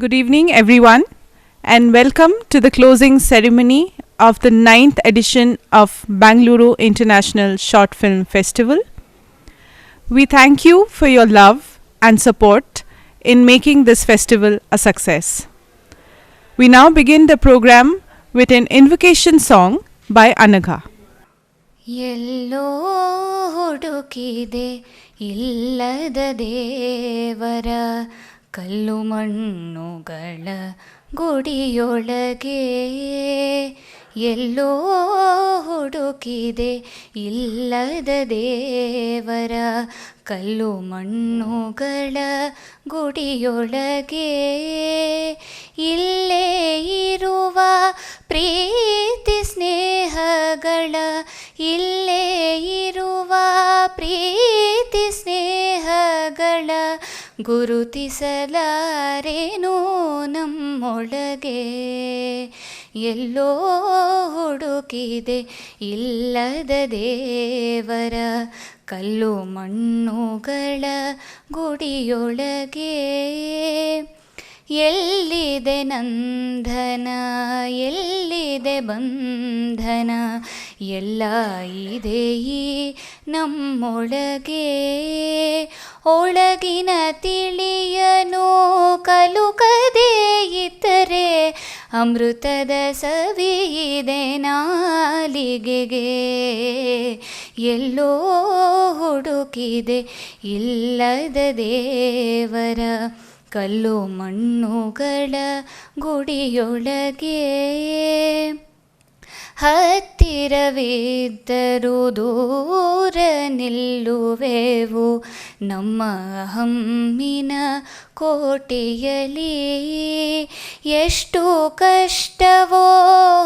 Good evening, everyone, and welcome to the closing ceremony of the 9th edition of Bengaluru International Short Film Festival. We thank you for your love and support in making this festival a success. We now begin the program with an invocation song by Anagha. ಎಲ್ಲೋ ಹುಡುಕಿದೆ ಇಲ್ಲದ ದೇವರ ಕಲ್ಲು ಮಣ್ಣುಗಳ ಗುಡಿಯೊಳಗೆ ಎಲ್ಲೋ ಹುಡುಕಿದೆ ಇಲ್ಲದ ದೇವರ ಕಲ್ಲು ಮಣ್ಣುಗಳ ಗುಡಿಯೊಳಗೆ ಇಲ್ಲೇ ಇರುವ ಪ್ರೀತಿ ಸ್ನೇಹಗಳ ಇಲ್ಲೇ ಇರುವ ಪ್ರೀತಿ ಸ್ನೇಹಗಳ ಗುರುತಿಸಲಾರೇನೋ ನಮ್ಮೊಳಗೆ ಎಲ್ಲೋ ಹುಡುಕಿದೆ ಇಲ್ಲದ ದೇವರ ಕಲ್ಲು ಮಣ್ಣುಗಳ ಗುಡಿಯೊಳಗೆ ಎಲ್ಲಿದೆ ನಂದನ ಎಲ್ಲಿದೆ ಬಂಧನ ಎಲ್ಲ ಇದೆ ಈ ನಮ್ಮೊಳಗೆ ಒಳಗಿನ ತಿಳಿಯನು ಕಲುಕದೇ ಇದ್ದರೆ ಅಮೃತದ ಸವಿಯಿದೆ ನಾಲಿಗೆಗೆ ಎಲ್ಲೋ ಹುಡುಕಿದೆ ಇಲ್ಲದ ದೇವರ ಕಲ್ಲು ಮಣ್ಣುಗಳ ಗುಡಿಯೊಳಗೆ ಹತ್ತಿರವಿದ್ದರೂ ದೂರ ನಿಲ್ಲುವೆವು ನಮ್ಮ ಹಮ್ಮಿನ ಕೋಟೆಯಲ್ಲಿ ಎಷ್ಟು ಕಷ್ಟವೋ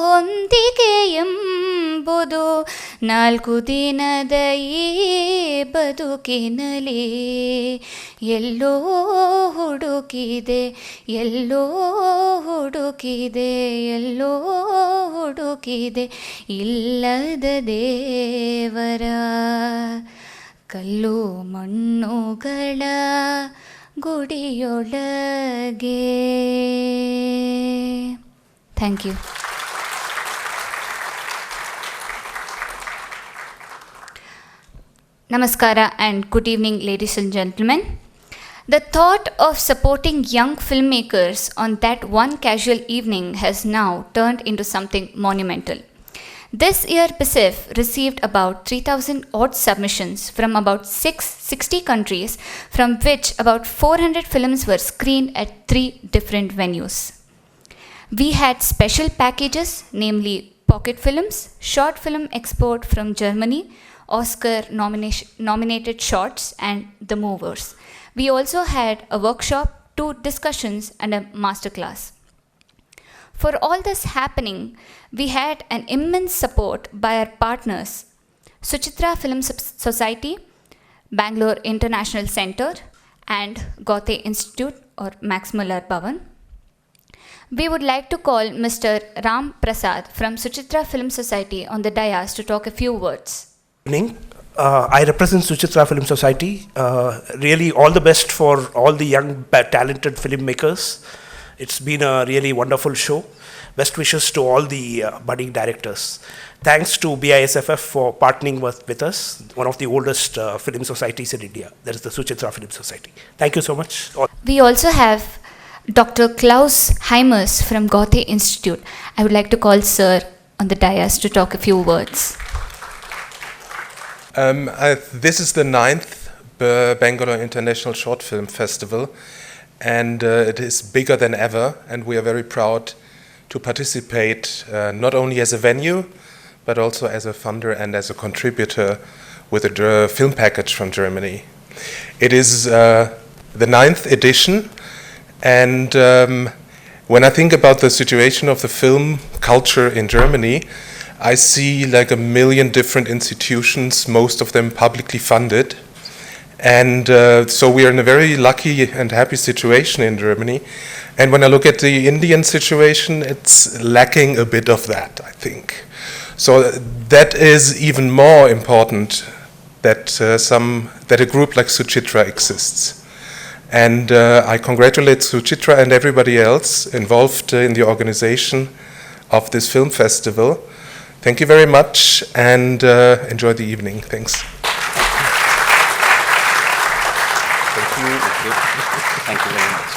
ಹೊಂದಿಗೆ ಎಂಬುದು 4 ದಿನದ ಈ ಬದುಕಿನಲ್ಲಿ ಎಲ್ಲೋ ಹುಡುಕಿದೆ ಎಲ್ಲೋ ಹುಡುಕಿದೆ ಎಲ್ಲೋ ಹುಡುಕಿದೆ ಇಲ್ಲದ ದೇವರ ಕಲ್ಲು ಮಣ್ಣುಗಳ ಗುಡಿಯೊಳಗೆ. Thank you. Namaskara and good evening, ladies and gentlemen. The thought of supporting young filmmakers on that one casual evening has now turned into something monumental. This year, PISIF received about 3,000 odd submissions from about 60 countries, from which about 400 films were screened at 3 different venues. We had special packages, namely pocket films, short film export from Germany, Oscar nominated shorts, and the movers. We also had a workshop, 2 discussions, and a masterclass. For all this happening, we had an immense support by our partners, Sutra Film Society, Bangalore International Center, and Goethe Institute or Max Muller Bhavan. We would like to call Mr. Ram Prasad from Suchitra Film Society on the dais to talk a few words. Evening. I represent Sutra Film Society. Really all the best for all the young talented filmmakers. It's been a really wonderful show. Best wishes to all the budding directors. Thanks to BISFF for partnering with us, one of the oldest film societies in India. That is the Sutra Film Society. Thank you so much. We also have Dr. Klaus Hymas from Goethe Institute. I would like to call Sir on the dais to talk a few words. This is the 9th Bengaluru International Short Film Festival, and it is bigger than ever, and we are very proud to participate not only as a venue but also as a funder and as a contributor with a film package from Germany. It is the 9th edition, and when I think about the situation of the film culture in Germany, I see like 1 million different institutions, most of them publicly funded. And so we are in a very lucky and happy situation in Germany. And when I look at the Indian situation, it's lacking a bit of that, I think. So that is even more important that a group like Suchitra exists. And I congratulate Suchitra and everybody else involved in the organization of this film festival. Thank you very much, and enjoy the evening. Thanks. Thank you very much.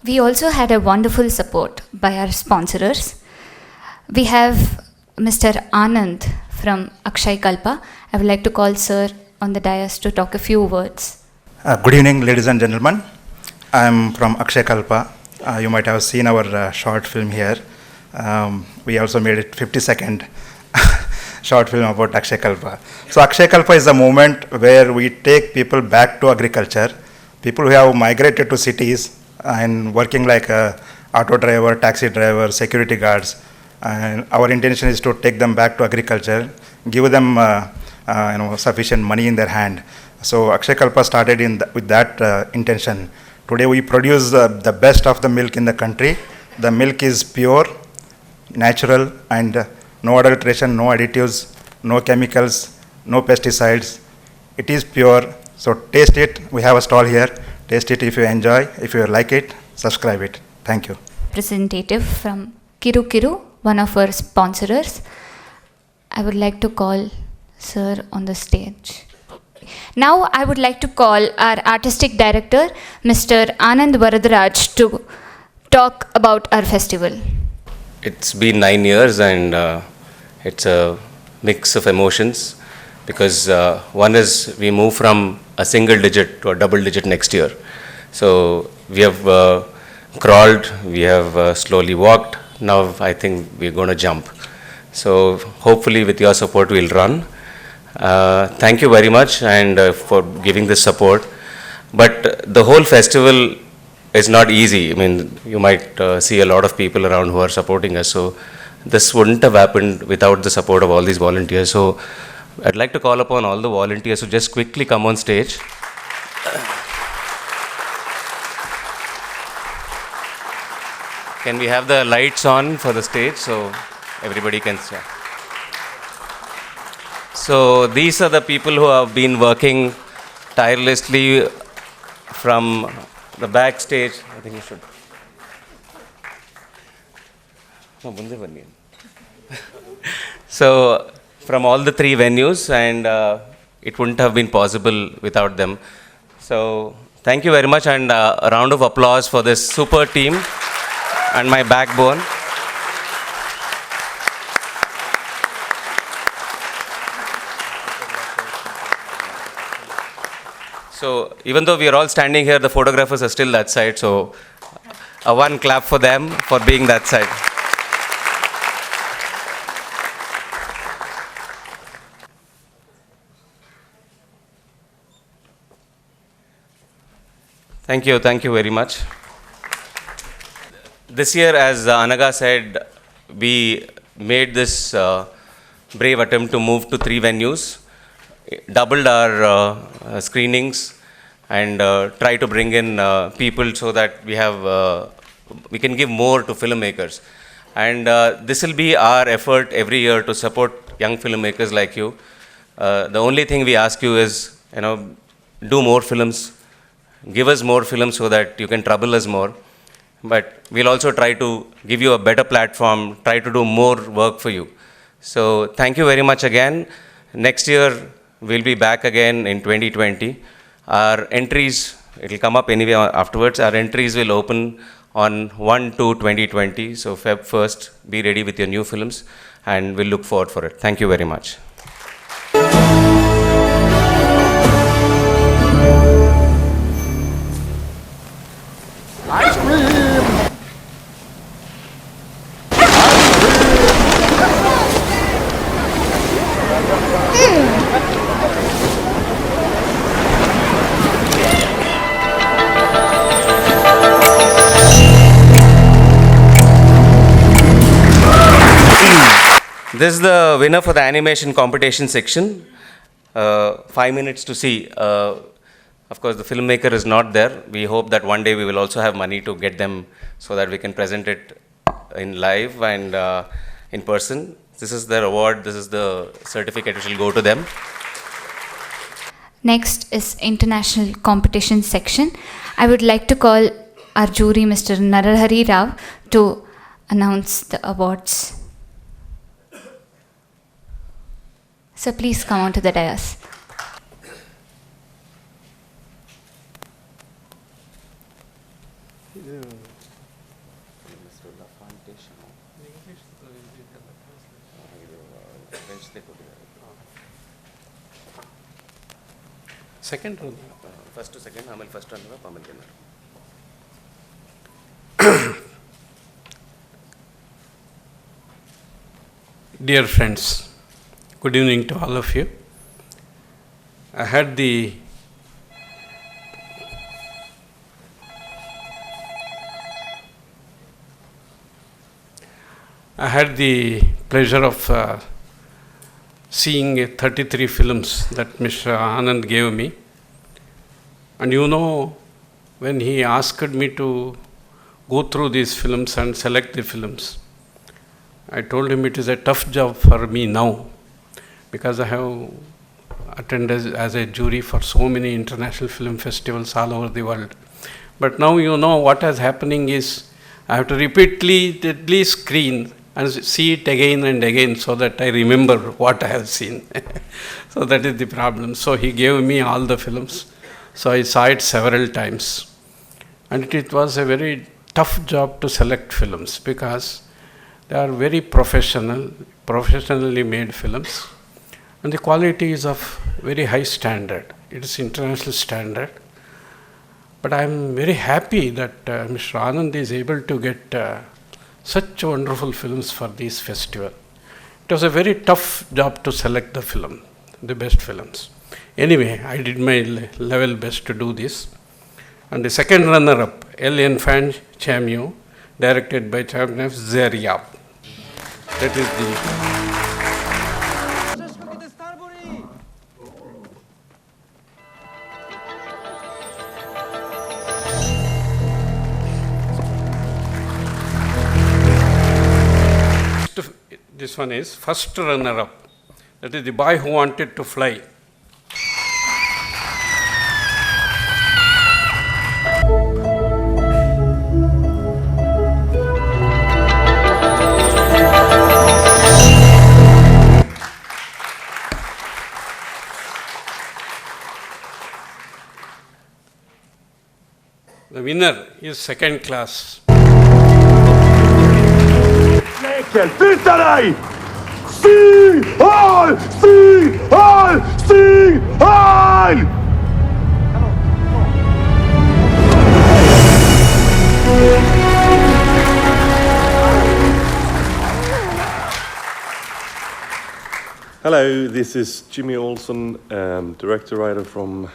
We also had a wonderful support by our sponsors. We have Mr. Anand from Akshay Kalpa. I would like to call Sir on the dais to talk a few words. Good evening, ladies and gentlemen. I am from Akshay Kalpa. You might have seen our short film here. We also made it 50-second short film about Akshay Kalpa. So Akshay Kalpa is a moment where we take people back to agriculture, people who have migrated to cities and working like a auto driver, taxi driver, security guards. And our intention is to take them back to agriculture, give them sufficient money in their hand. So Akshay Kalpa started with that intention. Today we produce the best of the milk in the country. The milk is pure, natural, and no adulteration, no additives, no chemicals, no pesticides. It is pure. So taste it. We have a stall here. Taste it if you enjoy. If you like it, subscribe it. Thank you. Representative from Kiru, one of our sponsors. I would like to call Sir on the stage. Now I would like to call our artistic director, Mr. Anand Varadaraj, to talk about our festival. It's been 9 years, and it's a mix of emotions, because one is we move from a single digit to a double digit next year. So we have crawled, we have slowly walked. Now I think we're going to jump. So hopefully with your support we'll run. Thank you very much and for giving this support. But the whole festival is not easy. I mean, you might see a lot of people around who are supporting us. So this wouldn't have happened without the support of all these volunteers. So I'd like to call upon all the volunteers to just quickly come on stage. Can we have the lights on for the stage so everybody can see? So these are the people who have been working tirelessly from the backstage. I think you should. So from all the three venues, and it wouldn't have been possible without them. So thank you very much, and a round of applause for this super team and my backbone. So even though we are all standing here, the photographers are still that side. So a one clap for them for being that side. Thank you very much. This year, as Anaga said, we made this brave attempt to move to 3 venues, doubled our screenings, and try to bring in people so that we can give more to filmmakers. And this will be our effort every year to support young filmmakers like you. The only thing we ask you is, do more films. Give us more films so that you can trouble us more. But we'll also try to give you a better platform, try to do more work for you. So thank you very much again. Next year, we'll be back again in 2020. Our entries, it'll come up anyway afterwards. Our entries will open on 1/2/2020. So Feb 1st, be ready with your new films, and we'll look forward for it. Thank you very much. This is the winner for the animation competition section. 5 minutes to see. Of course, the filmmaker is not there. We hope that one day we will also have money to get them so that we can present it in live and in person. This is their award. This is the certificate which will go to them. Next is international competition section. I would like to call our jury, Mr. Narahari Rao, to announce the awards. So please come on to the dais. Second run. First to second, Amal first runner up, Amal winner. Dear friends, good evening to all of you. I had the pleasure of seeing 33 films that Mr. Anand gave me. And you know, when he asked me to go through these films and select the films, I told him it is a tough job for me now, because I have attended as a jury for so many international film festivals all over the world. But now you know what is happening is I have to repeatedly screen and see it again and again so that I remember what I have seen. So that is the problem. So he gave me all the films. So I saw it several times. And it was a very tough job to select films because they are very professionally made films. And the quality is of very high standard. It is international standard. But I am very happy that Mr. Anand is able to get such wonderful films for this festival. It was a very tough job to select the film, the best films. Anyway, I did my level best to do this. And the second runner-up, El Enfant Chameo, directed by Chamef Zeriab. That is the... This one is first runner-up. That is The Boy Who Wanted to Fly. The winner is second class. Filterij! Sing heil! Sing heil! Sing heil! Hello, this is Jimmy Olsen, director-writer from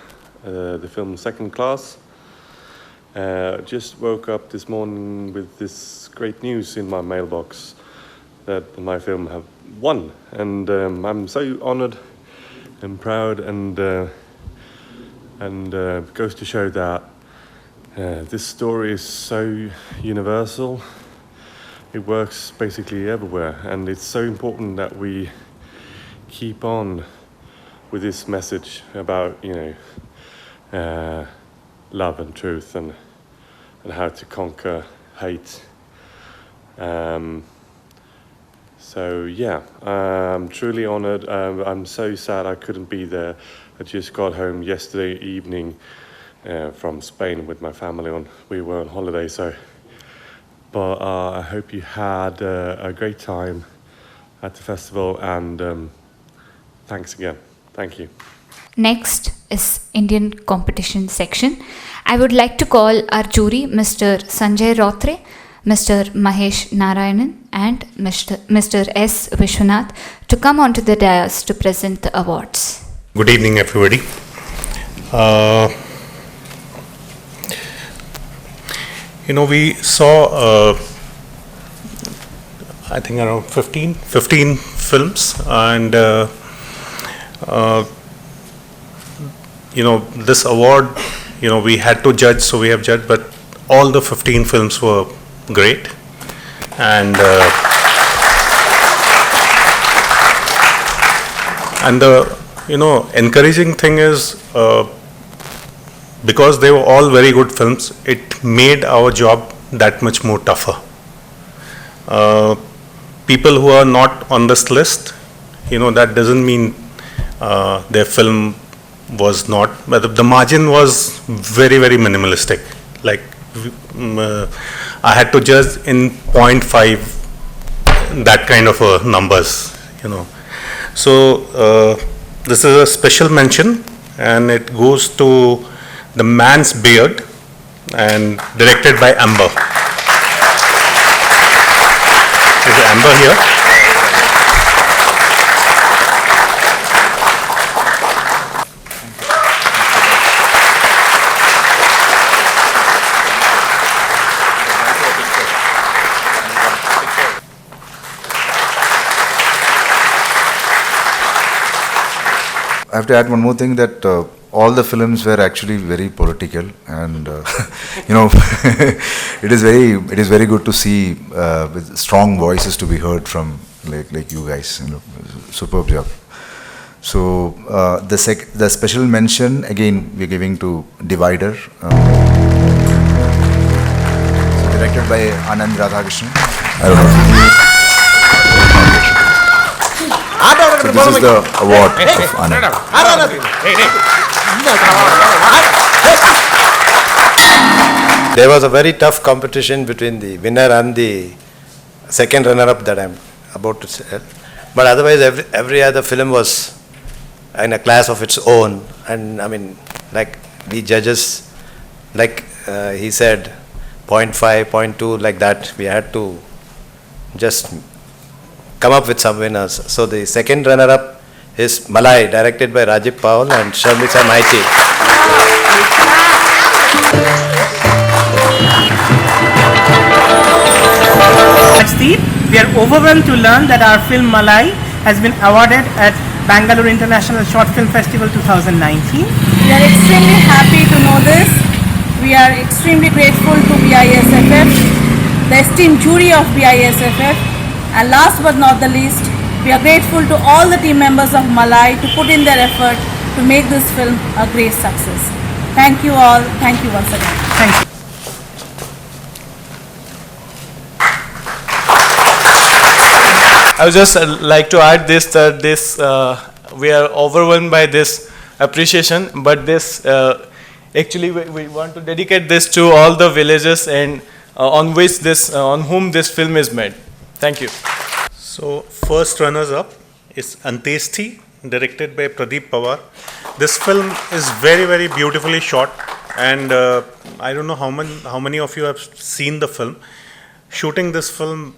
the film Second Class. Just woke up this morning with this great news in my mailbox that my film have won, and I'm so honored and proud, and goes to show that this story is so universal. It works basically everywhere, and it's so important that we keep on with this message about, love and truth and how to conquer hate. So yeah, I'm truly honored. I'm so sad I couldn't be there. I just got home yesterday evening from Spain with my family. We were on holiday, but I hope you had a great time at the festival, and thanks again. Thank you. Next is Indian competition section. I would like to call our jury Mr. Sanjay Rotre, Mr. Mahesh Narayanan and Mr. S. Vishwanath to come onto the dais to present the awards. Good evening, everybody. We saw, I think around 15 films, and this award, we had to judge, so we have judged, but all the 15 films were great, and encouraging thing is because they were all very good films, it made our job that much more tougher. People who are not on this list, that doesn't mean their film was not, but the margin was very, very minimalistic. Like I had to judge in 0.5 that kind of numbers, So this is a special mention, and it goes to The Man's Beard, and directed by Amber. Is Amber here? I have to add one more thing, that all the films were actually very political, and it is very good to see with strong voices to be heard from like you guys. Superb job. So the special mention again we're giving to Divider, directed by Anand Radhakrishnan. I don't know. So this is the award of Anand. There was a very tough competition between the winner and the second runner-up that I'm about to say. But otherwise, every other film was in a class of its own. And I mean, like we judges, like he said, 0.5, 0.2, like that, we had to just come up with some winners. So the second runner-up is Malai, directed by Rajib Paul and Sharmisa Maiti. We are overwhelmed to learn that our film Malai has been awarded at Bengaluru International Short Film Festival 2019. We are extremely happy to know this. We are extremely grateful to BISFF, the esteemed jury of BISFF, and last but not the least, we are grateful to all the team members of Malai to put in their effort to make this film a great success. Thank you all. Thank you once again. Thank you. I would just like to add this, that we are overwhelmed by this appreciation, but this actually we want to dedicate this to all the villages and on whom this film is made. Thank you. So first runners up is Anteshti, directed by Pradeep Pawar. This film is very, very beautifully shot, and I don't know how many of you have seen the film. Shooting this film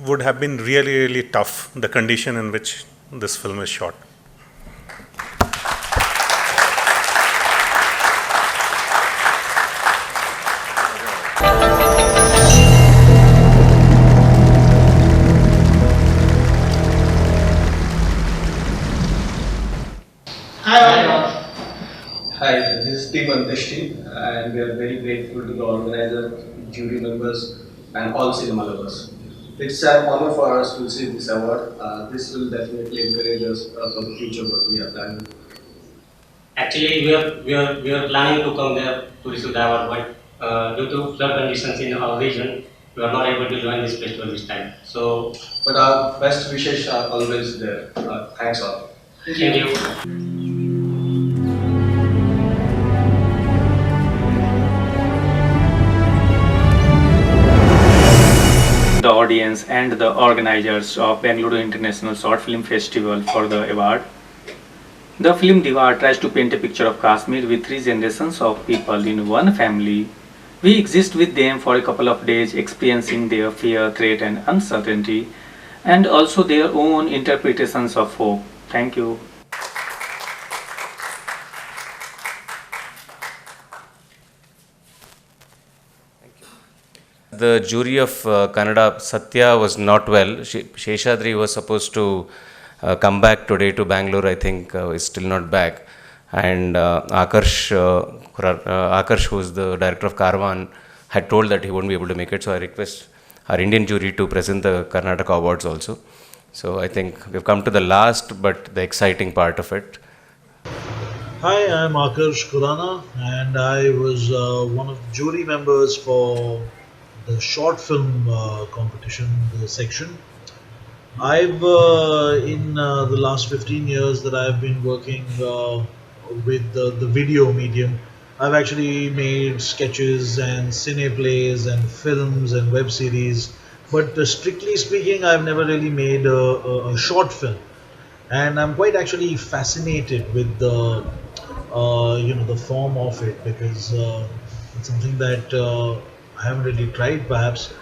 would have been really, really tough, the condition in which this film is shot. Hi, this is Team Anteshti, and we are very grateful to the organizer, jury members, and all cinema lovers. It's an honor for us to receive this award. This will definitely encourage us for the future work we are planning. Actually, we are planning to come there to receive the award, but due to flood conditions in our region, we are not able to join this festival this time. So, but our best wishes are always there. Thanks all. Thank you. The audience and the organizers of Bengaluru International Short Film Festival for the award. The film Diva tries to paint a picture of Kashmir with three generations of people in one family. We exist with them for a couple of days, experiencing their fear, threat and uncertainty, and also their own interpretations of hope. Thank you. The jury of Kannada, Satya, was not well. Sheshadri was supposed to come back today to Bangalore. I think is still not back. And Akarsh, who is the director of Karvan, had told that he won't be able to make it. So I request our Indian jury to present the Karnataka awards also. So I think we've come to the last but the exciting part of it. Hi, I'm Akash Kurana, and I was one of the jury members for the short film competition, the section. I've, in the last 15 years that I've been working with the video medium, I've actually made sketches and cine plays and films and web series. But strictly speaking, I've never really made a short film, and I'm quite actually fascinated with the the form of it, because it's something that I haven't really tried perhaps,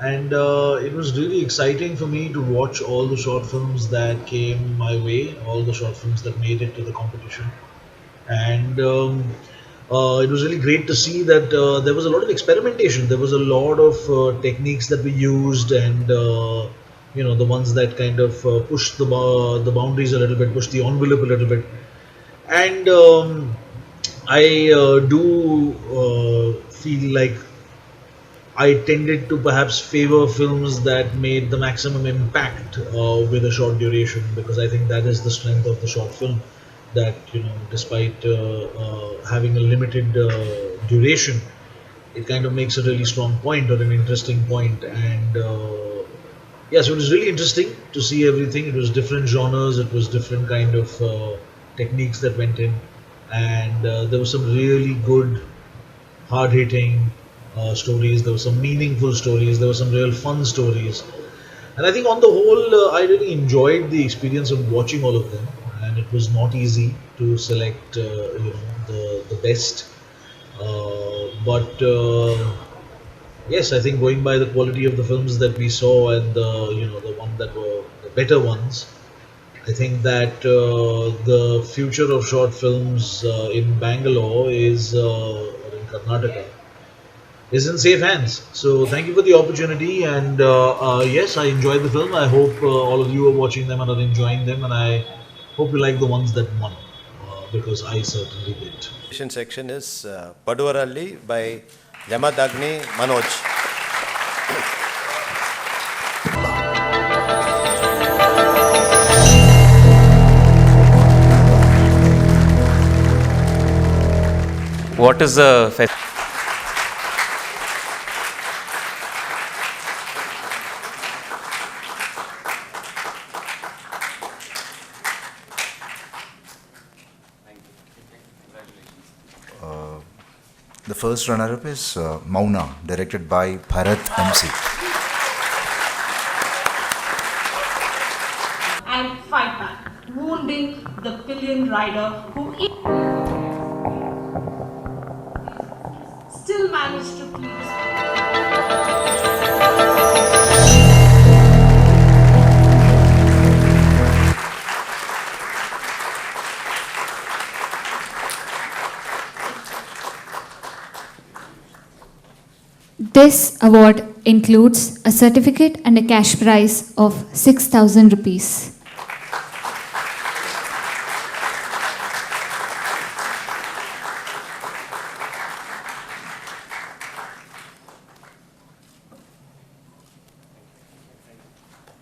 and it was really exciting for me to watch all the short films that came my way, all the short films that made it to the competition, and it was really great to see that there was a lot of experimentation. There was a lot of techniques that we used, and the ones that kind of pushed the boundaries a little bit, pushed the envelope a little bit, and I do feel like I tended to perhaps favor films that made the maximum impact with a short duration, because I think that is the strength of the short film. That despite having a limited duration, it kind of makes a really strong point or an interesting point. And yes, it was really interesting to see everything. It was different genres, it was different kind of techniques that went in, and there were some really good, hard-hitting stories. There were some meaningful stories. There were some real fun stories, and I think on the whole, I really enjoyed the experience of watching all of them. And it was not easy to select, the best. But yes, I think going by the quality of the films that we saw, and the one that were the better ones, I think that the future of short films in Bangalore is or in Karnataka is in safe hands. So thank you for the opportunity, and yes, I enjoyed the film. I hope all of you are watching them and are enjoying them, and I hope you like the ones that won, because I certainly did. Section is Paduvaralli by Jamadagni Manoj. What is the festival? The first runner-up is Mauna, directed by Bharat MC. And fight back, wounding the pillion rider who still managed to keep This award includes a certificate and a cash prize of 6,000 rupees.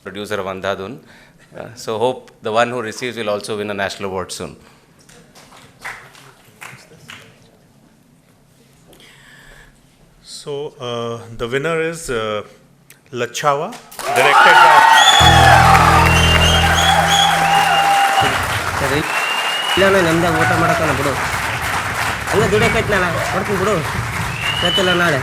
Producer of Andhadhun. So hope the one who receives will also win a national award soon. So the winner is Lachawa, directed by. ಇಲ್ಲ ನಮ್ದೆ ಊಟ ಮಾಡಕ್ಕಲ್ಲ ಬಿಡು ಹಂಗೆ ದುಡಿಯಕೈತ್ನಲ್ಲ ಕೊಡ್ತೀನಿ ಬಿಡು ಗೊತ್ತಿಲ್ಲ ನಾಳೆ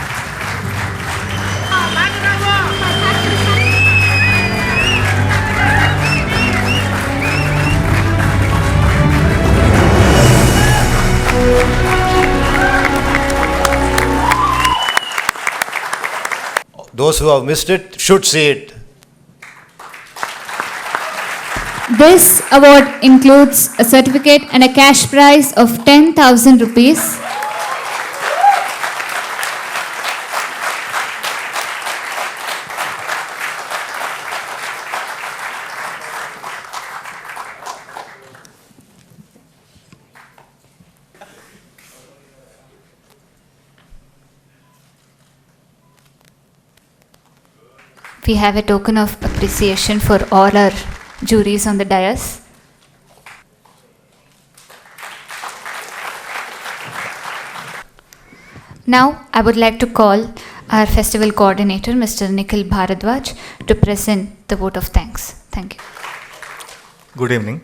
Those who have missed it should see it. This award includes a certificate and a cash prize of 10,000 rupees. We have a token of appreciation for all our juries on the dais. Now, I would like to call our festival coordinator, Mr. Nikhil Bharadwaj, to present the vote of thanks. Thank you. Good evening.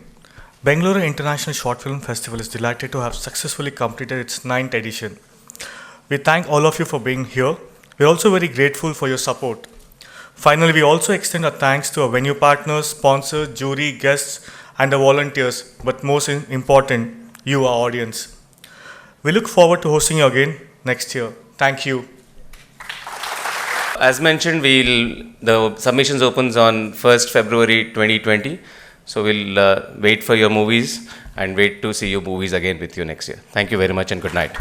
Bengaluru International Short Film Festival is delighted to have successfully completed its 9th edition. We thank all of you for being here. We're also very grateful for your support. Finally, we also extend our thanks to our venue partners, sponsors, jury, guests, and the volunteers, but most important, you, our audience. We look forward to hosting you again next year. Thank you. As mentioned, the submissions opens on 1st February 2020. So we'll wait for your movies and wait to see your movies again with you next year. Thank you very much and good night.